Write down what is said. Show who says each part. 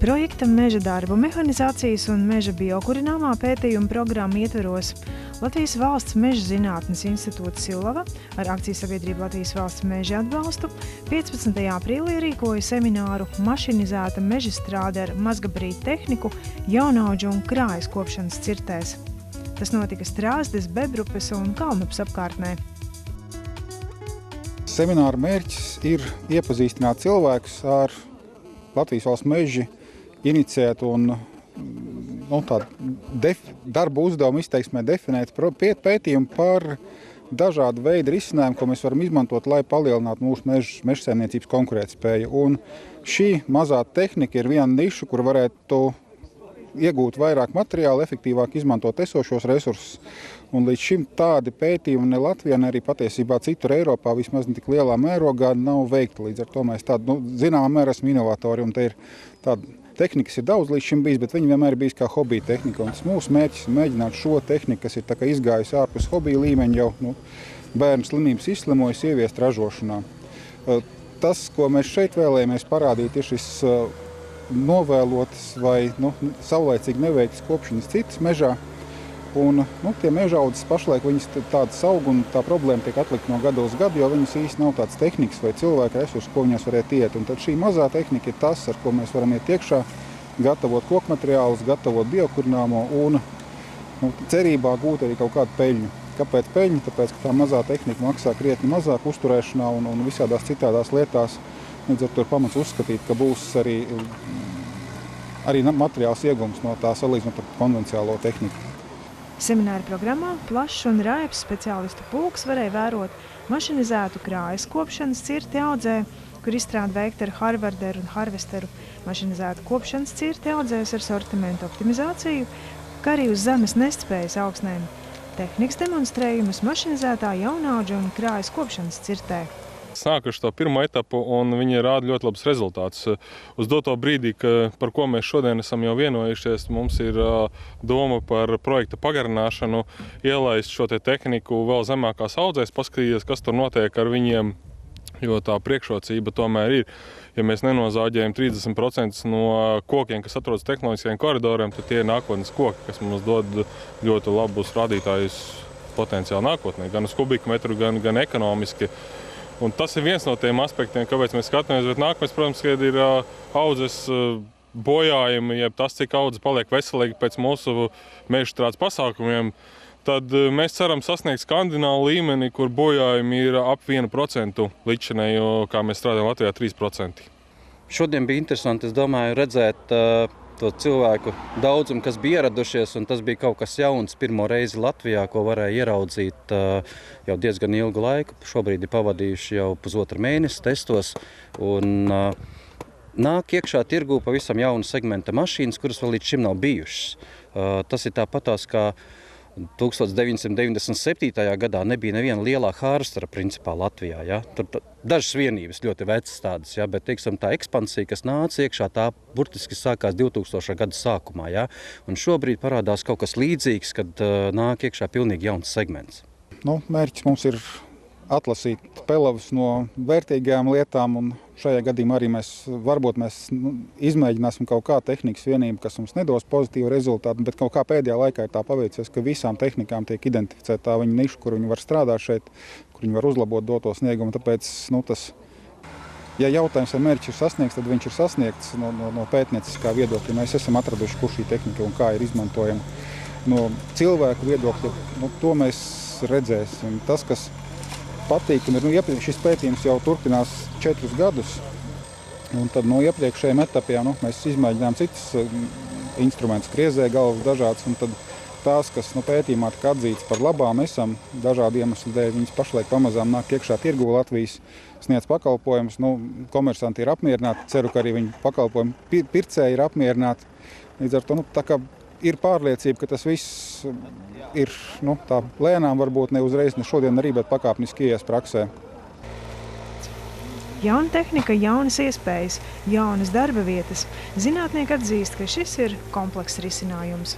Speaker 1: Projekta Meža darbu mehanizācijas un meža biokurināmā pētījuma programma ietveros Latvijas Valsts Meža zinātnes institūta Silava ar akcijas-sabiedrību Latvijas Valsts meža atbalstu 15. aprīlī rīkoja semināru Mašinizēta meža strāde ar mazgabarītu tehniku jaunaudžu un krājas kopšanas cirtēs. Tas notika Strāzdes, Bebrupes un Kalnupas apkārtnē.
Speaker 2: Semināra mērķis ir iepazīstināt cilvēkus ar Latvijas Valsts meža inicētu un darbu uzdevumu izteiksmē definēt pētījumu par dažādu veidu risinājumu, ko mēs varam izmantot, lai palielinātu mūsu mežsaimniecības konkurētspēju. Un šī mazā tehnika ir viena niša, kur varētu iegūt vairāk materiālu, efektīvāk izmantot esošos resursus. Un līdz šim tādi pētījumi ne Latvijā, ne arī patiesībā citur Eiropā, vismaz ne tik lielā mērogā, nav veikti. Līdz ar to mēs zināmā mērā esam inovatori, un te ir tāda tehnikas ir daudz līdz šim bijis, bet viņi vienmēr ir bijis kā hobija tehnika. Un tas mūsu mērķis ir mēģināt šo tehniku, kas ir tā kā izgājusi ārpus hobija līmeņa, jau bērnu slimības izslimojas, ieviest ražošanā. Tas, ko mēs šeit vēlējamies parādīt, ir šis novēlotas vai saulaicīgi neveiktas kopšanas citas mežā. Un tie mežaudzes pašlaik viņas tādas aug, un tā problēma tiek atlikt no gada uz gadu, jo viņas īsti nav tādas tehnikas vai cilvēka resursi, ko viņās varētu iet. Un tad šī mazā tehnika ir tas, ar ko mēs varam iet iekšā, gatavot kokmateriālus, gatavot biokurināmo un cerībā gūt arī kaut kādu peļņu. Kāpēc peļņu? Tāpēc, ka tā mazā tehnika maksā krietni mazāk uzturēšanā un visādās citādās lietās. Līdz ar to ir pamats uzskatīt, ka būs arī materiāls iegums no tā salīdzinot ar konvencionālo tehniku.
Speaker 1: Semināra programmā plašs un raibs speciālistu pulks varēja vērot mašinizētu krājas kopšanas cirti audzē, kur izstrāde veikta ar Harvarderu un Harvesteru, mašinizētu kopšanas cirti audzēs ar sortimentu optimizāciju, kā arī uz zemes nestspējas augsnēm, tehnikas demonstrējumus mašinizētā jaunaudžu un krājas kopšanas cirtē.
Speaker 3: Sākuši to pirmo etapu, un viņi rāda ļoti labus rezultātus. Uz doto brīdī, par ko mēs šodien esam jau vienojušies, mums ir doma par projekta pagarināšanu, ielaist šo tehniku vēl zemākās audzēs, paskatīties, kas tur notiek ar viņiem, jo tā priekšrocība tomēr ir. Ja mēs nenozāģējam 30% no kokiem, kas atrodas tehnoloģiskajiem koridoriem, tad tie ir nākotnes koki, kas mums dod ļoti labus rādītājus potenciāli nākotnē, gan uz kubikmetru, gan ekonomiski. Un tas ir viens no tiem aspektiem, kāpēc mēs skatāmies, bet nākamais, protams, kad ir audzes bojājumi, jeb tas, cik audzes paliek veselīgi pēc mūsu mežstrādes pasākumiem, tad mēs ceram sasniegt skandinālu līmeni, kur bojājumi ir ap 1% līdzinējo, kā mēs strādājam Latvijā, 3%.
Speaker 4: Šodien bija interesanti, es domāju, redzēt to cilvēku daudzumu, kas bija ieradušies, un tas bija kaut kas jauns pirmo reizi Latvijā, ko varēja ieraudzīt jau diezgan ilgu laiku. Šobrīd ir pavadījuši jau pusotru mēnesi testos, un nāk iekšā tirgū pavisam jauna segmenta mašīnas, kuras vēl līdz šim nav bijušas. Tas ir tāpatās, kā 1997. gadā nebija neviena lielā hārstara principā Latvijā. Ja? Tur dažas vienības ļoti vecas tādas, ja? Bet tā ekspansija, kas nāca iekšā, tā burtiski sākās 2000. gada sākumā. Ja? Un šobrīd parādās kaut kas līdzīgs, kad nāk iekšā pilnīgi jauns segments.
Speaker 2: Mērķis mums ir atlasīt pelavas no vērtīgajām lietām, un šajā gadījumā arī mēs izmēģināsim kaut kā tehnikas vienību, kas mums nedos pozitīvu rezultātu, bet kaut kā pēdējā laikā ir tā paveicies, ka visām tehnikām tiek identificēta tā viņa niša, kur viņi var strādāt šeit, kur viņi var uzlabot doto sniegumu. Tāpēc, ja jautājums vai mērķis ir sasniegts, tad viņš ir sasniegts no pētnieciskā viedokļa. Mēs esam atraduši, kur šī tehnika un kā ir izmantojama. No cilvēku viedokļa, to mēs redzēsim. Tas, kas patīkami ir, šis pētījums jau turpinās 4 gadus, un tad no iepriekšējiem etapiem mēs izmēģinām citas instrumentus, kriezē galvas dažādas, un tad tās, kas pētījumā tika atzītas par labām, esam dažādu iemeslu dēļ, viņas pašlaik pamazām nāk iekšā tirgu Latvijas, sniedz pakalpojumus, komersanti ir apmierināti, ceru, ka arī viņu pakalpojumu pircēji ir apmierināti. Līdz ar to, tā kā ir pārliecība, ka tas viss ir tā lēnām, varbūt ne uzreiz, ne šodien arī, bet pakāpeniski ies praksē.
Speaker 1: Jauna tehnika, jaunas iespējas, jaunas darba vietas. Zinātnieki atzīst, ka šis ir komplekss risinājums.